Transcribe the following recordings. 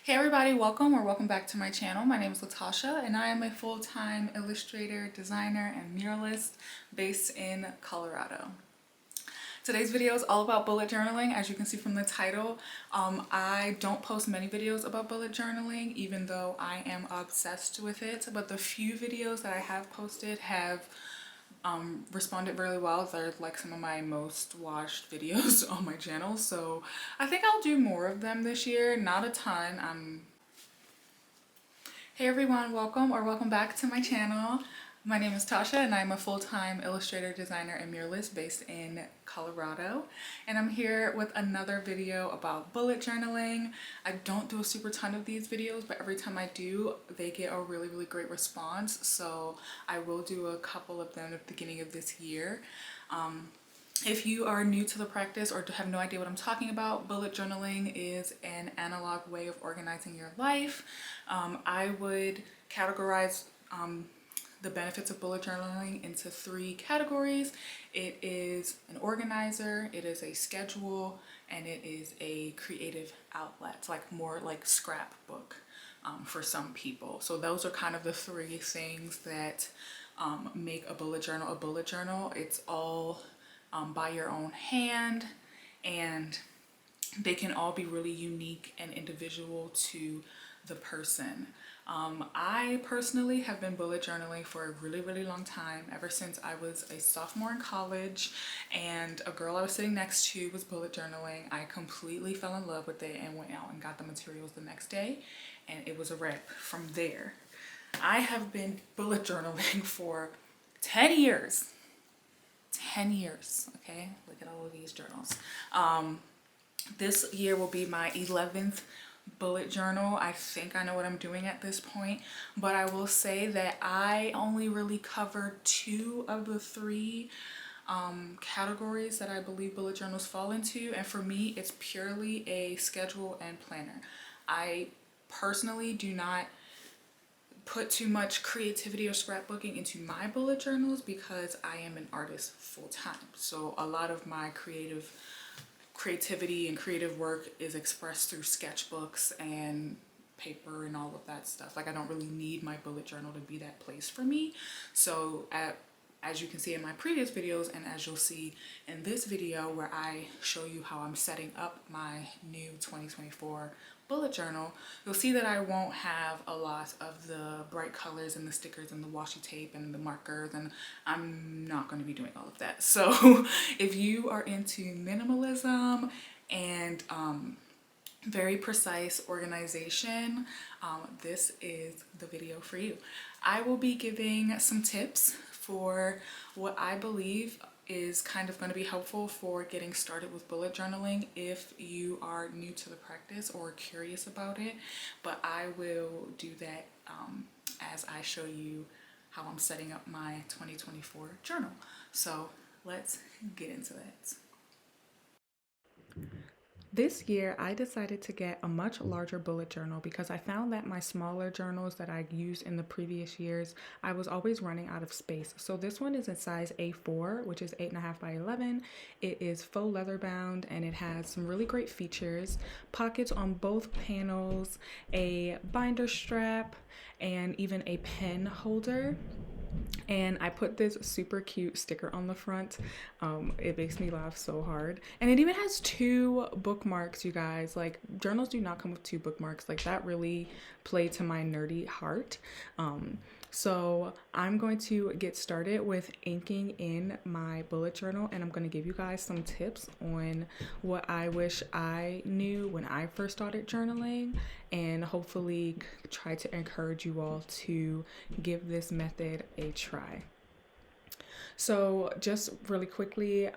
Hey everybody, welcome or welcome back to my channel. My name is Latasha and I am a full-time illustrator, designer, and muralist based in Colorado. Today's video is all about bullet journaling. As you can see from the title, I don't post many videos about bullet journaling even though I am obsessed with it, but the few videos that I have posted have responded really well. They're like some of my most watched videos on my channel, so I think I'll do more of them this year. Not a ton. Hey everyone, welcome or welcome back to my channel. My name is Tasha and I'm a full-time illustrator, designer, and muralist based in Colorado. And I'm here with another video about bullet journaling. I don't do a super ton of these videos, but every time I do, they get a really great response. So I will do a couple of them at the beginning of this year. If you are new to the practice or have no idea what I'm talking about, bullet journaling is an analog way of organizing your life. I would categorize the benefits of bullet journaling into three categories. It is an organizer, it is a schedule, and it is a creative outlet, like more like scrapbook for some people. So those are kind of the three things that make a bullet journal a bullet journal. It's all by your own hand, and they can all be really unique and individual to the person. I personally have been bullet journaling for a really long time, ever since I was a sophomore in college and a girl I was sitting next to was bullet journaling. I completely fell in love with it and went out and got the materials the next day, and it was a wrap from there. I have been bullet journaling for 10 years. 10 years, okay? Look at all of these journals. This year will be my 11th bullet journal. I think I know what I'm doing at this point, but I will say that I only really covered two of the three categories that I believe bullet journals fall into, and for me it's purely a schedule and planner. I personally do not put too much creativity or scrapbooking into my bullet journals because I am an artist full time. So a lot of my creativity and creative work is expressed through sketchbooks and paper and all of that stuff. Like, I don't really need my bullet journal to be that place for me. So as you can see in my previous videos, and as you'll see in this video where I show you how I'm setting up my new 2024 bullet journal, you'll see that I won't have a lot of the bright colors and the stickers and the washi tape and the markers, and I'm not going to be doing all of that. So if you are into minimalism and very precise organization, this is the video for you. I will be giving some tips for what I believe is kind of going to be helpful for getting started with bullet journaling if you are new to the practice or curious about it, but I will do that as I show you how I'm setting up my 2024 journal. So let's get into that. This year, I decided to get a much larger bullet journal because I found that my smaller journals that I used in the previous years, I was always running out of space. So this one is in size A4, which is 8.5 by 11. It is faux leather bound and it has some really great features: pockets on both panels, a binder strap, and even a pen holder. And I put this super cute sticker on the front. It makes me laugh so hard. And it even has two bookmarks, you guys. Like, journals do not come with two bookmarks. Like, that really played to my nerdy heart. So I'm going to get started with inking in my bullet journal, and I'm going to give you guys some tips on what I wish I knew when I first started journaling, and hopefully try to encourage you all to give this method a try. So just really quickly,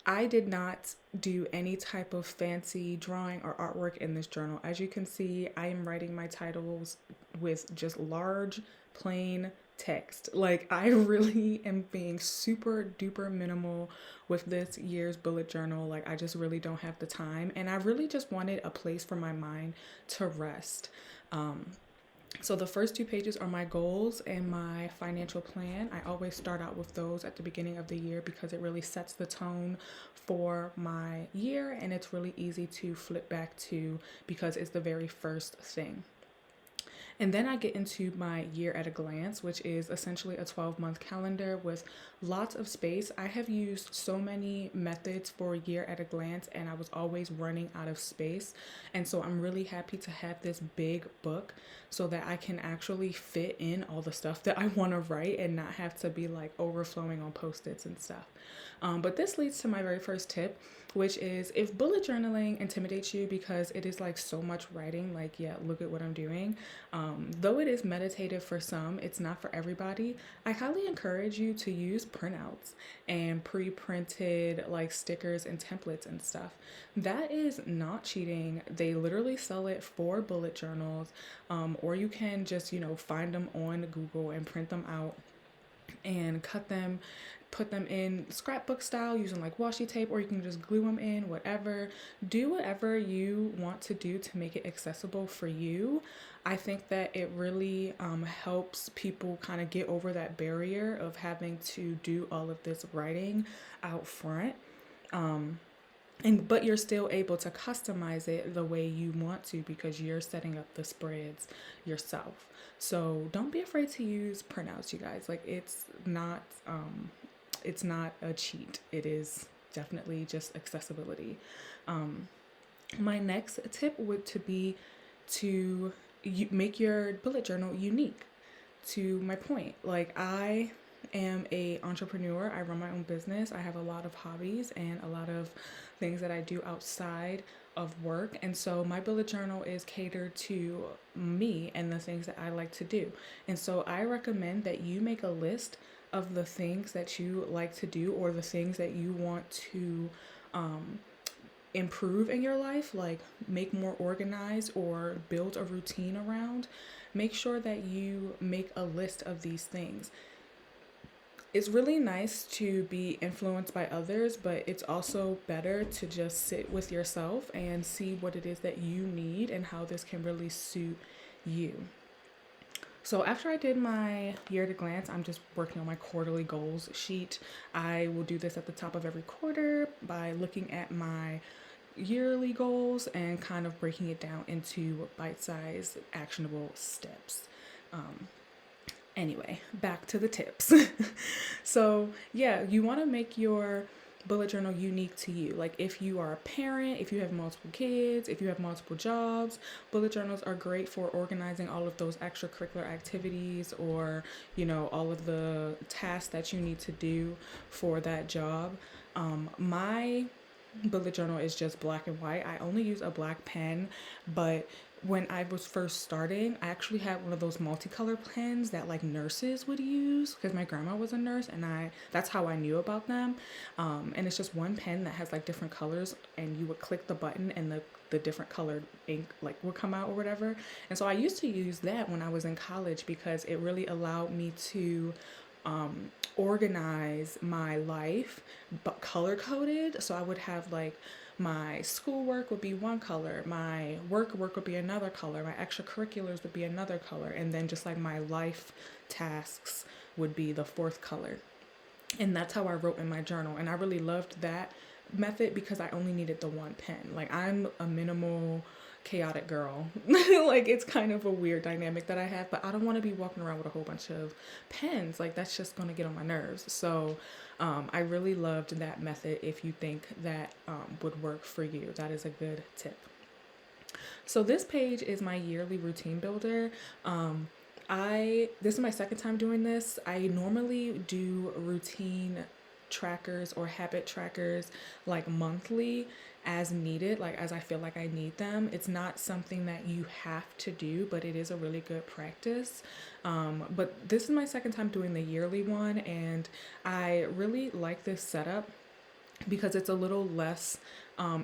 I did not do any type of fancy drawing or artwork in this journal. As you can see, I am writing my titles with just large, plain text. Like, I really am being super duper minimal with this year's bullet journal. Like, I just really don't have the time, and I really just wanted a place for my mind to rest. So the first two pages are my goals and my financial plan. I always start out with those at the beginning of the year because it really sets the tone for my year, and it's really easy to flip back to because it's the very first thing. And then I get into my year at a glance, which is essentially a 12-month calendar with lots of space. I have used so many methods for year at a glance, and I was always running out of space. And so I'm really happy to have this big book so that I can actually fit in all the stuff that I want to write and not have to be like overflowing on post-its and stuff. But this leads to my very first tip, which is if bullet journaling intimidates you because it is like so much writing, like, yeah, look at what I'm doing. Though it is meditative for some, it's not for everybody. I highly encourage you to use printouts and pre-printed like stickers and templates and stuff. That is not cheating. They literally sell it for bullet journals, or you can just, find them on Google and print them out and cut them, put them in scrapbook style using like washi tape, or you can just glue them in, whatever. Do whatever you want to do to make it accessible for you. I think that it really helps people kind of get over that barrier of having to do all of this writing out front. But you're still able to customize it the way you want to because you're setting up the spreads yourself. So don't be afraid to use printouts, you guys. Like it's not a cheat. It is definitely just accessibility. My next tip would to be to make your bullet journal unique. To my point, like I am a entrepreneur. I run my own business. I have a lot of hobbies and a lot of things that I do outside of work. And so my bullet journal is catered to me and the things that I like to do. And so I recommend that you make a list of the things that you like to do or the things that you want to improve in your life, like make more organized or build a routine around. Make sure that you make a list of these things. It's really nice to be influenced by others, but it's also better to just sit with yourself and see what it is that you need and how this can really suit you. So after I did my year at a glance, I'm just working on my quarterly goals sheet. I will do this at the top of every quarter by looking at my yearly goals and kind of breaking it down into bite-sized actionable steps. Anyway, back to the tips. So yeah, you want to make your bullet journal unique to you. Like if you are a parent, if you have multiple kids, if you have multiple jobs, bullet journals are great for organizing all of those extracurricular activities or, all of the tasks that you need to do for that job. My bullet journal is just black and white. I only use a black pen, but when I was first starting, I actually had one of those multicolor pens that like nurses would use because my grandma was a nurse and that's how I knew about them. And it's just one pen that has like different colors and you would click the button and the different colored ink like would come out or whatever. And so I used to use that when I was in college because it really allowed me to organize my life, but color coded. So I would have like my schoolwork would be one color, my work would be another color, my extracurriculars would be another color, and then just like my life tasks would be the fourth color. And that's how I wrote in my journal. And I really loved that method because I only needed the one pen. Like I'm a minimal chaotic girl. Like it's kind of a weird dynamic that I have, but I don't want to be walking around with a whole bunch of pens. Like that's just going to get on my nerves. So I really loved that method. If you think that would work for you, that is a good tip. So this page is my yearly routine builder. This is my second time doing this. I normally do routine trackers or habit trackers like monthly as needed, like as I feel like I need them. It's not something that you have to do, but it is a really good practice. But this is my second time doing the yearly one, and I really like this setup because it's a little less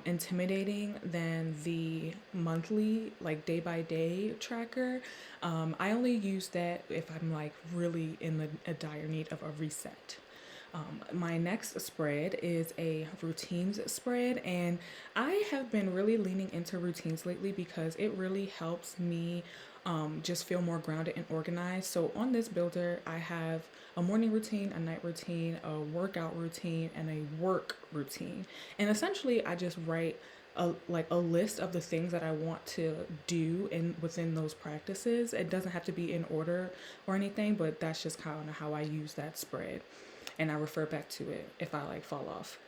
intimidating than the monthly, like day by day tracker. I only use that if I'm like really in a dire need of a reset. My next spread is a routines spread, and I have been really leaning into routines lately because it really helps me just feel more grounded and organized. So on this builder, I have a morning routine, a night routine, a workout routine, and a work routine. And essentially, I just write a list of the things that I want to do in within those practices. It doesn't have to be in order or anything, but that's just kind of how I use that spread, and I refer back to it if I like fall off.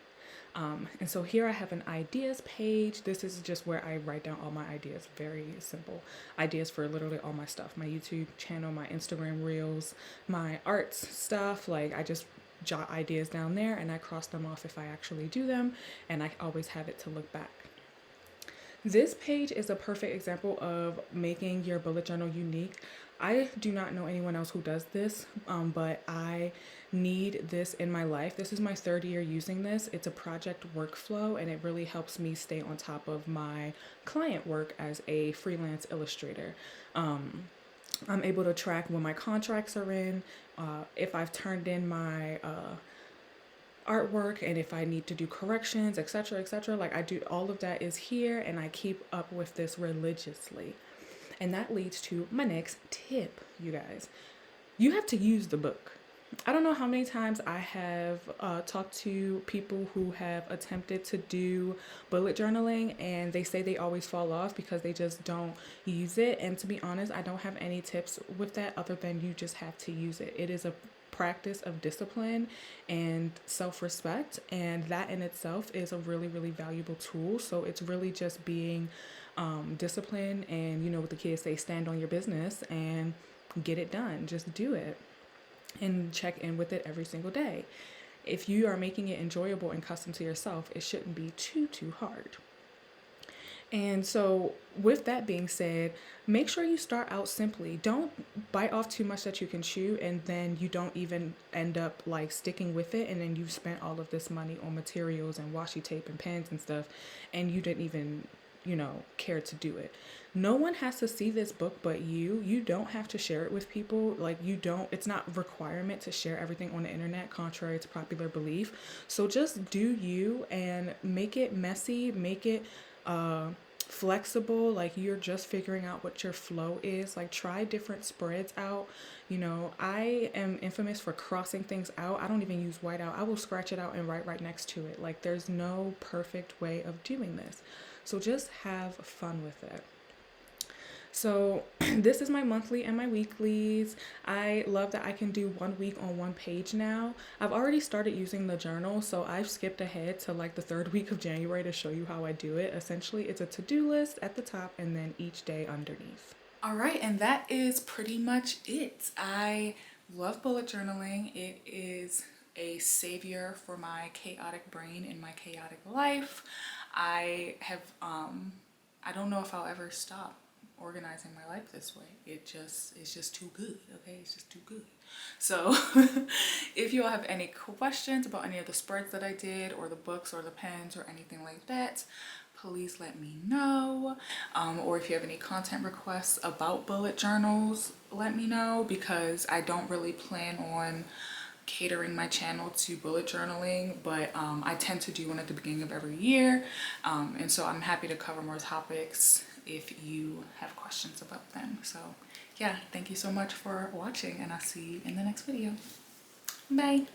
And so here I have an ideas page. This is just where I write down all my ideas. Very simple ideas for literally all my stuff, my YouTube channel, my Instagram reels, my arts stuff. Like I just jot ideas down there and I cross them off if I actually do them, and I always have it to look back. This page is a perfect example of making your bullet journal unique. I do not know anyone else who does this, but I need this in my life. This is my third year using this. It's a project workflow, and it really helps me stay on top of my client work as a freelance illustrator. I'm able to track when my contracts are in, if I've turned in my artwork, and if I need to do corrections, etc., etc. Like I do, all of that is here, and I keep up with this religiously. And that leads to my next tip, you guys. You have to use the book. I don't know how many times I have talked to people who have attempted to do bullet journaling, and they say they always fall off because they just don't use it. And to be honest, I don't have any tips with that other than you just have to use it. It is a practice of discipline and self-respect, and that in itself is a really, really valuable tool. So it's really just being disciplined, and you know what the kids say, stand on your business and get it done. Just do it and check in with it every single day. If you are making it enjoyable and custom to yourself, it shouldn't be too hard. And so with that being said, make sure you start out simply. Don't bite off too much that you can chew, and then you don't even end up like sticking with it, and then you've spent all of this money on materials and washi tape and pens and stuff, and you didn't even, care to do it. No one has to see this book but you. You don't have to share it with people. Like it's not a requirement to share everything on the internet, contrary to popular belief. So just do you, and make it messy, make it flexible. Like you're just figuring out what your flow is. Like try different spreads out. I am infamous for crossing things out. I don't even use whiteout. I will scratch it out and write right next to it. Like there's no perfect way of doing this. So just have fun with it. So this is my monthly and my weeklies. I love that I can do 1 week on one page now. I've already started using the journal, so I've skipped ahead to like the third week of January to show you how I do it. Essentially, it's a to-do list at the top and then each day underneath. All right, and that is pretty much it. I love bullet journaling. It is a savior for my chaotic brain in my chaotic life. I don't know if I'll ever stop organizing my life this way. It's just too good. Okay, it's just too good. So if you all have any questions about any of the spreads that I did, or the books or the pens or anything like that, please let me know. Or if you have any content requests about bullet journals, let me know, because I don't really plan on catering my channel to bullet journaling, but I tend to do one at the beginning of every year, and so I'm happy to cover more topics if you have questions about them. So yeah, thank you so much for watching, and I'll see you in the next video. Bye.